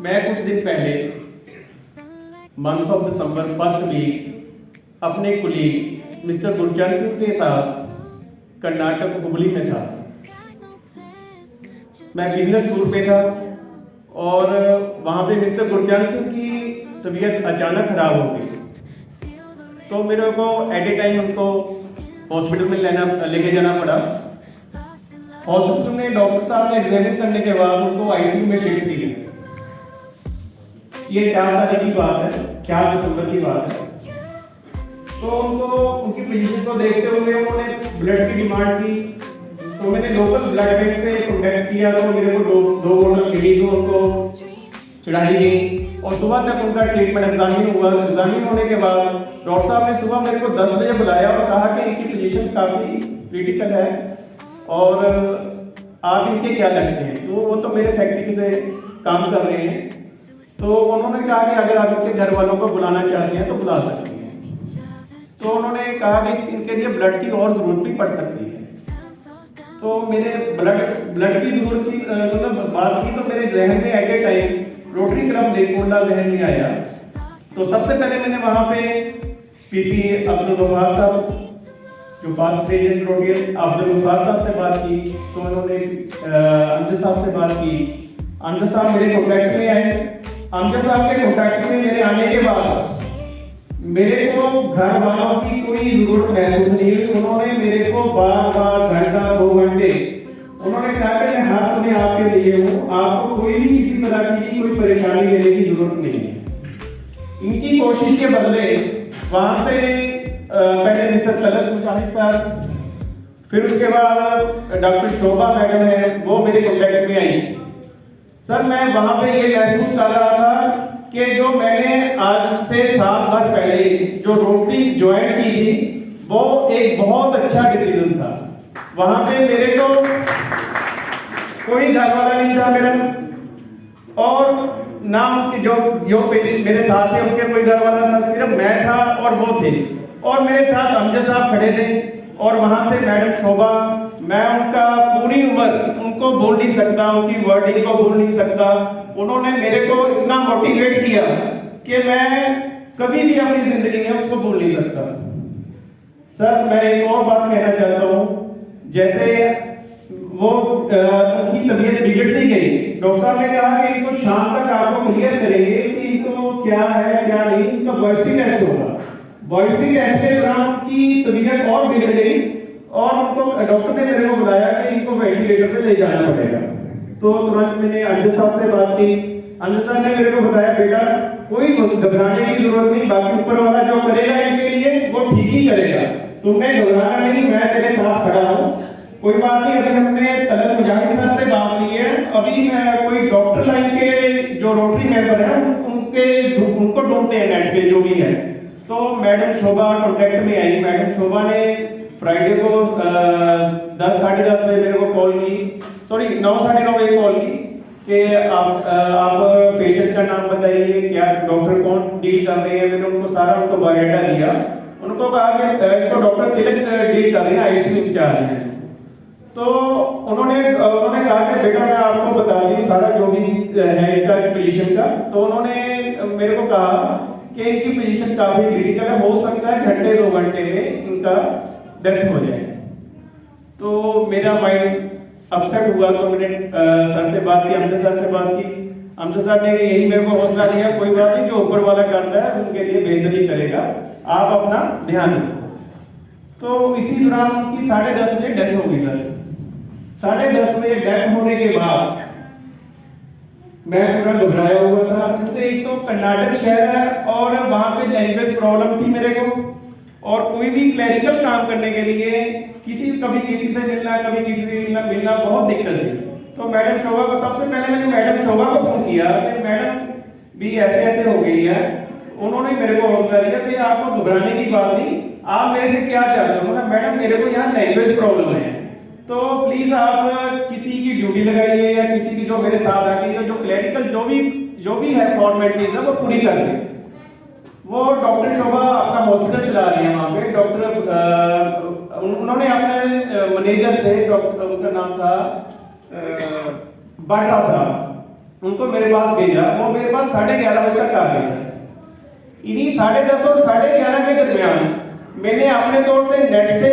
मैं कुछ दिन पहले month of December first week अपने कुलीग मिस्टर गुरचरण सिंह के साथ कर्नाटक हुबली में था। मैं बिजनेस टूर पे था और वहाँ पे मिस्टर गुरचरण सिंह की तबीयत अचानक खराब हो गई, तो मेरे को एट ए टाइम उनको हॉस्पिटल में लेके जाना पड़ा। हॉस्पिटल में डॉक्टर साहब ने एग्जामिन करने के बाद उनको आईसीयू में शिफ्ट किया। ये 4 तारीख की बात है, 4 दिसंबर की बात है। तो उनको उनकी पोजीशन को देखते हुए उन्होंने ब्लड की डिमांड की, तो मैंने लोकल ब्लड बैंक से कॉन्टैक्ट किया, तो मेरे को दो बोतल मिली, तो उनको चढ़ाई गई और सुबह तक उनका ट्रीटमेंट एग्जामिन हुआ। एग्जामिन होने के बाद डॉक्टर साहब ने सुबह मेरे को 10 बजे बुलाया और कहा कि इनकी पोजीशन काफ़ी क्रिटिकल है और आप इनके क्या लगते हैं। तो वो तो मेरे फैक्ट्री से काम कर रहे हैं, तो उन्होंने कहा कि अगर आप इनके घर वालों को बुलाना चाहते हैं तो बुला सकते हैं। तो उन्होंने कहा कि इनके लिए ब्लड की और ज़रूरत भी पड़ सकती है। तो मेरे ब्लड की ज़रूरत की बात की तो मेरे जहन में at a time rotary club लेकोला जहन में आया। तो सबसे पहले मैंने वहाँ पे पीपी अब्दुल गफ्फार साहब जो past president Rotary Abdul Gaffar sahab से बात की, तो उन्होंने अमजद साहब से बात की। अमजद साहब मेरे कॉन्टैक्ट में आए। अमजद साहब के कॉन्टैक्ट में मेरे आने के बाद मेरे को घर वालों की कोई जरूरत महसूस नहीं हुई। उन्होंने मेरे को बार घंटा 2 घंटे उन्होंने कहा कि मैं हर समय आपके लिए हूँ, आपको कोई भी किसी तरह की कोई परेशानी लेने की जरूरत नहीं है। इनकी कोशिश के बदले वहाँ से पहले मिस्टर तलत मुजाहिद साहब, फिर उसके बाद डॉक्टर शोभा मैडम है, वो मेरे कॉन्टैक्ट में आई। सर मैं वहाँ पे ये महसूस कर रहा था कि जो मैंने आज से 7 बार पहले जो रोटरी ज्वाइन की थी वो एक बहुत अच्छा डिसीजन था। वहाँ पे मेरे को कोई घर वाला नहीं था मेरा, और ना उनके जो पेशेंट मेरे साथ थे उनके कोई घर वाला था, सिर्फ मैं था और वो थे, और मेरे साथ अमजद साहब खड़े थे। और वहाँ से मैडम शोभा, मैं उनका पूरी उम्र उनको बोल नहीं सकता, उनकी वर्डिंग को बोल नहीं सकता। उन्होंने मेरे को इतना मोटिवेट किया कि मैं कभी भी अपनी जिंदगी में उसको भूल नहीं सकता। सर मैं एक और बात कहना चाहता हूँ, जैसे वो उनकी तबीयत बिगड़ती गई, डॉक्टर साहब ने कहा कि इनको शाम तक आपको क्लियर करेंगे कि इनको क्या है क्या नहीं। इनका बायोप्सी टेस्ट होगा। बायोप्सी टेस्ट के दौरान उनकी तबीयत और बिगड़ गई और उनको डॉक्टर ने मेरे को बुलाया कि इनको वेंटिलेटर पे ले जाना पड़ेगा। तो तुरंत मैंने अमजद साहब से बात की। अमजद साहब ने मेरे को बताया बेटा कोई घबराने की जरूरत नहीं, बाकी ऊपर वाला जो करेगा इनके लिए वो ठीक ही करेगा, तुम्हें घबराना नहीं, मैं तेरे साथ खड़ा हूँ, कोई बात नहीं। अभी हमने तलत मुजाहिद साहब से बात की है, अभी मैं कोई डॉक्टर लाइन के जो रोटरी मेंबर हैं उनको ढूंढते हैं नेट पे जो भी है। तो मैडम शोभा कॉन्टैक्ट में आई। मैडम शोभा ने फ्राइडे को 10 साढ़े 10 बजे मेरे को कॉल की, सॉरी 9 साढ़े 9 बजे कॉल की कि आप पेशेंट का नाम बताइए, क्या डॉक्टर कौन डील कर रहे हैं। मैंने उनको सारा उनको बायोडाटा दिया। उनको कहा कि डॉक्टर तिलक डील कर रहे हैं, आईसीयू इंचार्ज हैं। तो उन्होंने कहा कि बेटा मैं आपको बता दूँ सारा जो भी है इनका पोजीशन का। तो उन्होंने मेरे को कहा कि इनकी पोजीशन काफ़ी क्रिटिकल है, हो सकता है घंटे 2 घंटे में इनका डेथ हो जाए। तो मेरा माइंड अपसेट हुआ, तो मैंने सर से बात की, अमजद सर से बात की। अमजद सर ने यही मेरे को हौसला दिया, कोई बात नहीं, जो ऊपर वाला करता है उनके लिए बेहतर ही करेगा, आप अपना ध्यान दो। तो इसी दौरान उनकी 10:30 बजे डेथ हो गई। सर 10:30 बजे डेथ होने के बाद मैं पूरा घबराया हुआ था, क्योंकि एक तो कर्नाटक शहर है और वहाँ पे लैंग्वेज प्रॉब्लम थी मेरे को, और कोई भी क्लरिकल काम करने के लिए कभी किसी से मिलना, कभी किसी से मिलना बहुत दिक्कत थी। तो मैडम शोभा को सबसे पहले मैंने मैडम शोभा को फोन किया कि मैडम भी ऐसे हो गई है। उन्होंने मेरे को हौसला दिया कि आपको घबराने की बात नहीं, आप मेरे से क्या चाहते हो। मैडम मेरे को यहाँ लैंग्वेज प्रॉब्लम है, तो प्लीज आप किसी की ड्यूटी लगाइए या किसी की जो मेरे साथ आके जो क्लरिकल जो भी है फॉर्मेलिटीज है वो पूरी कर ले। वो डॉक्टर शोभा अपना हॉस्पिटल चला रही है वहाँ पे। डॉक्टर उन्होंने अपने मैनेजर थे, डॉक्टर उनका नाम था बाट्रा साहब, उनको मेरे पास भेजा, वो मेरे पास 11:30 बजे तक आ गए। इन्हीं 10:30 और 11:30 के दरमियान मैंने अपने तौर से नेट से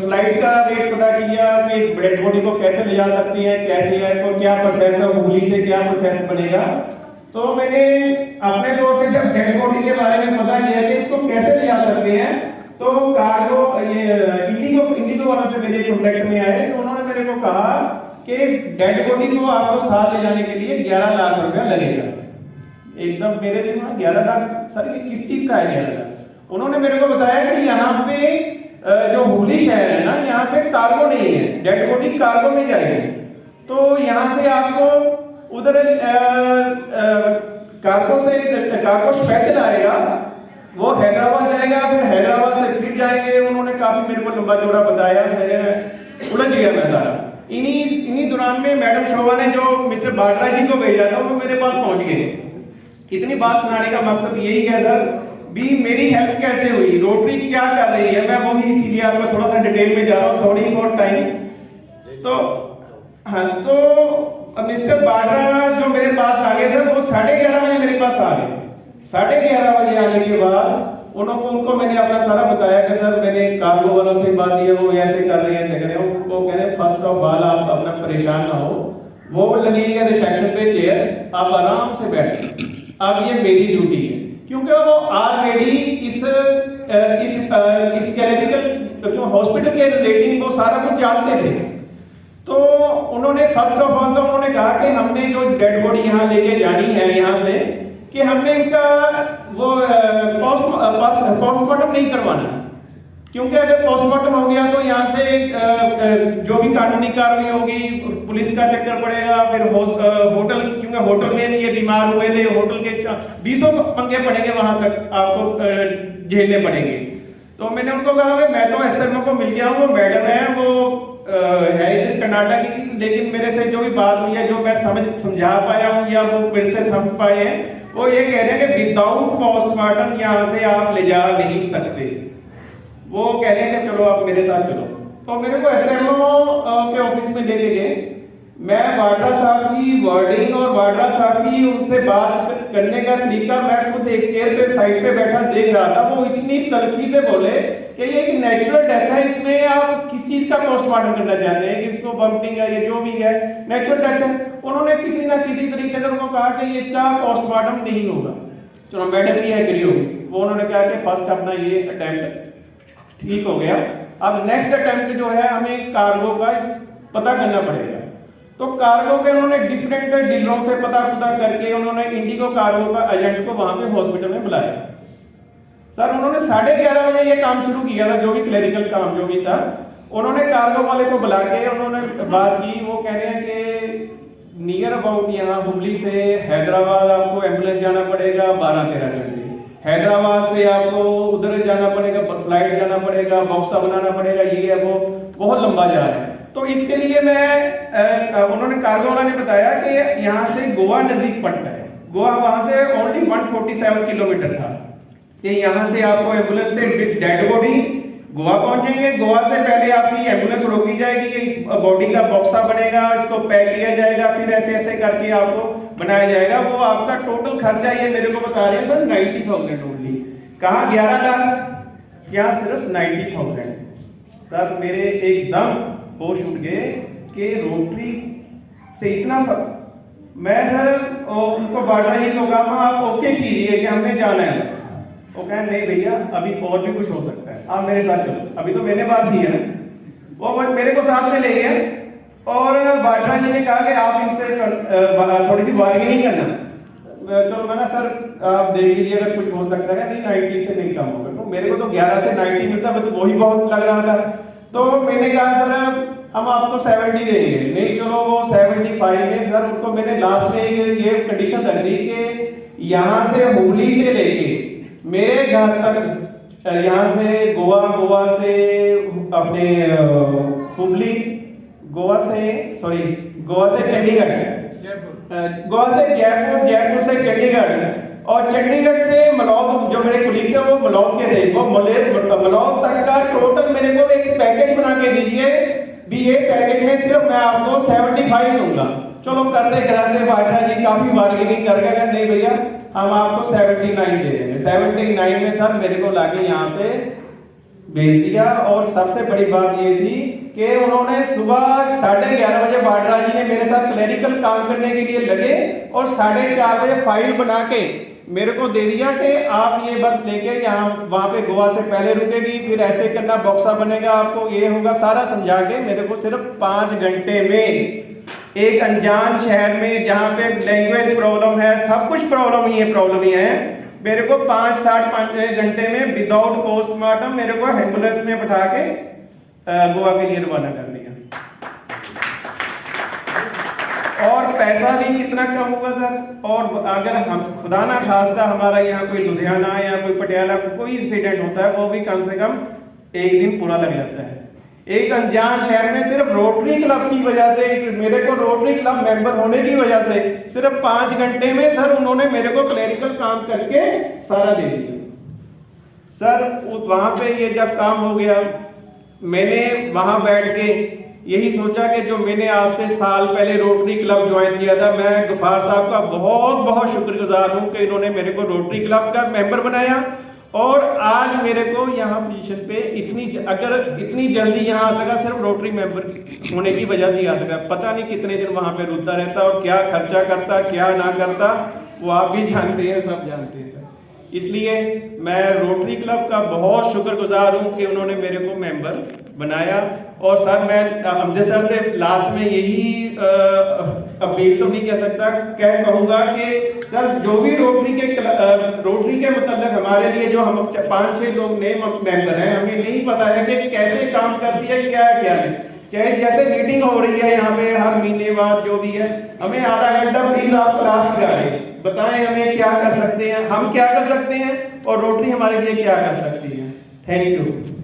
फ्लाइट का रेट पता किया कि डेड बॉडी को कैसे ले जा सकती है, कैसे है, तो क्या प्रोसेस है, हुबली से क्या प्रोसेस बनेगा। तो मैंने अपने तौर से जब डेड बॉडी के बारे में पता किया कि इसको कैसे ले जा सकते हैं, तो कार्गो ये इंडिगो वालों से मेरे कॉन्टेक्ट में आए, तो उन्होंने मेरे को कहा कि डेड बॉडी को आपको साथ ले जाने के लिए 11 लाख रुपया लगेगा। एकदम मेरे लिए 11 लाख, सर ये किस चीज का है 11 लाख? उन्होंने मेरे को बताया कि यहाँ पे जो हुबली शहर है ना, यहाँ पे कार्गो नहीं है, डेड बॉडी कार्गो में जाएगी। तो यहाँ से आपको उधर कार्गो स्पेशल आएगा, वो हैदराबाद जाएगा, फिर हैदराबाद से फिर जाएंगे। उन्होंने काफी मेरे को लंबा चौड़ा बताया, मेरे उलझ गया मैं सारा। इन्हीं दौरान में मैडम शोभा ने जो मिस्टर बाटरा जी को भेजा था, वो मेरे पास पहुंच गए। इतनी बात सुनाने का मकसद यही है सर, भी मेरी हेल्प कैसे हुई, रोटरी क्या कर रही है, मैं वही इसीलिए आपको थोड़ा सा डिटेल में जा रहा हूँ, सॉरी फॉर टाइम। तो हाँ, तो मिस्टर बाटरा जो मेरे पास आ गए सर, वो 11:30 बजे मेरे पास आ गए। 11:30 बजे आने के बाद उनको मैंने अपना सारा बताया कि सर मैंने कार्गो वालों से बात की है, वो ऐसे कर रहे हैं, ऐसे कर रहे हैं। वो कह रहे फर्स्ट ऑफ ऑल आप अपना परेशान ना हो, वो लगी है रिसेप्शन पे चेयर, आप आराम से बैठे, अब ये मेरी ड्यूटी है, क्योंकि वो ऑलरेडी इस क्लिनिकल हॉस्पिटल के रिलेटिंग वो सारा कुछ जानते थे। तो उन्होंने फर्स्ट ऑफ ऑल तो उन्होंने कहा कि हमने जो डेड बॉडी यहाँ लेके जानी है यहाँ से, कि हमने इनका वो पोस्टमार्टम नहीं करवाना, क्योंकि अगर पोस्टमार्टम हो गया तो यहाँ से जो भी कानूनी कार्रवाई होगी, पुलिस का चक्कर पड़ेगा, फिर होटल, क्योंकि होटल में ये बीमार हुए थे, होटल के 20 पंगे पड़ेंगे, वहां तक आपको झेलने पड़ेंगे। तो मैंने उनको कहा कि मैं तो एसएमओ को मिल गया हूँ, वो मैडम है, वो है इधर कर्नाटक की, लेकिन मेरे से जो भी बात हुई है, जो मैं समझा पाया हूँ या वो मेरे से समझ पाए हैं, वो ये कह रहे हैं कि विदाउट पोस्टमार्टम यहाँ से आप ले जा नहीं सकते। वो कह रहे हैं कि चलो आप मेरे साथ चलो। तो मेरे को एसएमओ के ऑफिस में लेके गए। मैं वाड्रा साहब की वर्डिंग और वाड्रा साहब की उनसे बात करने का तरीका, मैं खुद एक चेयर पे साइड पे बैठा देख रहा था। वो इतनी तलखी से बोले कि ये एक नेचुरल डेथ है, इसमें आप किस चीज का पोस्टमार्टम करना चाहते हैं, किसको बम्पिंग है, ये जो भी है नेचुरल डेथ है। उन्होंने किसी ना किसी तरीके से उनको कहा कि ये इसका पोस्टमार्टम नहीं होगा। चलो मैडम भी एग्री होगी। वो उन्होंने कहा कि फर्स्ट अपना ये अटेम्प्ट ठीक हो गया, अब नेक्स्ट अटेम्प्ट जो है हमें कार्गो का पता करना पड़ेगा। तो कार्गो के उन्होंने डिफरेंट डीलरों से पता करके उन्होंने इंडिगो कार्गो का एजेंट को वहां पे हॉस्पिटल में बुलाया। सर उन्होंने 11:30 बजे ये काम शुरू किया था, जो भी क्लरिकल काम जो भी था। उन्होंने कार्गो वाले को बुला के उन्होंने बात की। वो कह रहे हैं कि नियर अबाउट यहाँ हुबली से हैदराबाद आपको एम्बुलेंस जाना पड़ेगा 12-13 घंटे, हैदराबाद से आपको उधर जाना पड़ेगा, फ्लाइट जाना पड़ेगा, बक्सा बनाना पड़ेगा, ये है वो बहुत लंबा जा रहा है। तो इसके लिए मैं उन्होंने कार्गो वाला ने बताया कि यहाँ से गोवा नजदीक पड़ता है, गोवा वहां से ओनली 147 किलोमीटर था, कि यहाँ से आपको एम्बुलेंस से विद डेड बॉडी गोवा पहुंचेंगे। गोवा से पहले आपकी एम्बुलेंस रोकी जाएगी, इस बॉडी का बॉक्सा बनेगा, इसको पैक किया जाएगा, फिर ऐसे ऐसे करके आपको बनाया जाएगा। वो आपका टोटल खर्चा ये मेरे को बता रहे हैं सर 90,000 ओनली। कहाँ 11 लाख, क्या सिर्फ 90,000। सर मेरे एकदम होश उठ गए कि रोटरी से इतना मैं सर उनको बाटा जी को कहा आप ओके कीजिए कि हमने जाना है। वो कहें नहीं भैया अभी और भी कुछ हो सकता है, आप मेरे साथ चलो। अभी तो मैंने बात की है ना, वो मेरे को साथ में ले गए और बाटा जी ने कहा कि आप इनसे थोड़ी सी बार्गेनिंग करना। चलो मैंने सर आप देख लीजिए अगर कुछ हो सकता है। नहीं 90 से नहीं कम होगा। तो मेरे को तो 11 से 90 मिलता, मैं तो वही बहुत लग रहा था। तो मैंने कहा सर हम आपको 70 देंगे। नहीं चलो वो 75 में सर उनको मैंने लास्ट में ये कंडीशन रख दी कि यहाँ से हुबली से लेके मेरे घर तक, यहाँ से गोवा, गोवा से अपने हुबली, गोवा से चंडीगढ़, गोवा से जयपुर, जयपुर से चंडीगढ़ और चंडीगढ़ से मलौद, जो मेरे कुलीग थे वो मलौद के थे, वो मलौद तक का टोटल मेरे को एक पैकेज बना के दीजिए BA पैकेज में सिर्फ मैं आपको 75 दूंगा। चलो करते कराते वाड्रा जी काफी बार्गेनिंग कर गए, नहीं भैया हम आपको 79 दे देंगे। 79 में सर मेरे को लाके यहाँ पे भेज दिया। और सबसे बड़ी बात ये थी कि उन्होंने सुबह 11:30 बजे वाड्रा जी ने मेरे साथ क्लरिकल काम करने के लिए लगे और 4:30 बजे फाइल बना के मेरे को दे दिया कि आप ये बस लेके यहाँ वहाँ पे गोवा से पहले रुकेगी, फिर ऐसे करना, बॉक्सा बनेगा आपको, ये होगा, सारा समझा के मेरे को सिर्फ 5 घंटे में एक अनजान शहर में जहाँ पे लैंग्वेज प्रॉब्लम है, सब कुछ प्रॉब्लम ही है, मेरे को 5 घंटे में विदाउट पोस्टमार्टम मेरे को एम्बुलेंस में बैठा के गोवा के लिए रवाना कर दिया। और पैसा भी कितना कम हुआ सर। और अगर हम खुदा ना खास्ता हमारा यहाँ कोई लुधियाना या कोई पटियाला कोई इंसिडेंट होता है, वो भी कम से कम एक दिन पूरा लग जाता है। एक अनजान शहर में सिर्फ रोटरी क्लब की वजह से, मेरे को रोटरी क्लब मेंबर होने की वजह से सिर्फ 5 घंटे में सर उन्होंने मेरे को क्लरिकल काम करके सारा दे दिया। सर वहां पे ये जब काम हो गया, मैंने वहां बैठ के यही सोचा कि जो मैंने आज से साल पहले रोटरी क्लब ज्वाइन किया था, मैं गफ्फार साहब का बहुत बहुत शुक्रगुजार हूं कि इन्होंने मेरे को रोटरी क्लब का मेंबर बनाया। और आज मेरे को यहाँ पोजीशन पे इतनी जल्दी यहाँ आ सका, सिर्फ रोटरी मेंबर होने की वजह से ही आ सका। पता नहीं कितने दिन वहाँ पे रुकता रहता और क्या खर्चा करता क्या ना करता, वो आप भी जानते हैं, सब जानते हैं सर। इसलिए मैं रोटरी क्लब का बहुत शुक्रगुजार हूँ कि उन्होंने मेरे को मेंबर बनाया। और सर मैं अमजद सर से लास्ट में यही अपील तो नहीं कह सकता, क्या कहूँगा कि सर जो भी रोटरी के मतलब हमारे लिए जो हम 5-6 लोग नए मेंबर हैं, हमें नहीं पता है कि कैसे काम करती है, क्या है क्या नहीं। चाहे जैसे मीटिंग हो रही है यहाँ पे हर महीने बाद जो भी है, हमें आधा घंटा प्लीज आप क्लास लगाएं, बताएं हमें क्या कर सकते हैं, हम क्या कर सकते हैं और रोटरी हमारे लिए क्या कर सकती है। Thank you.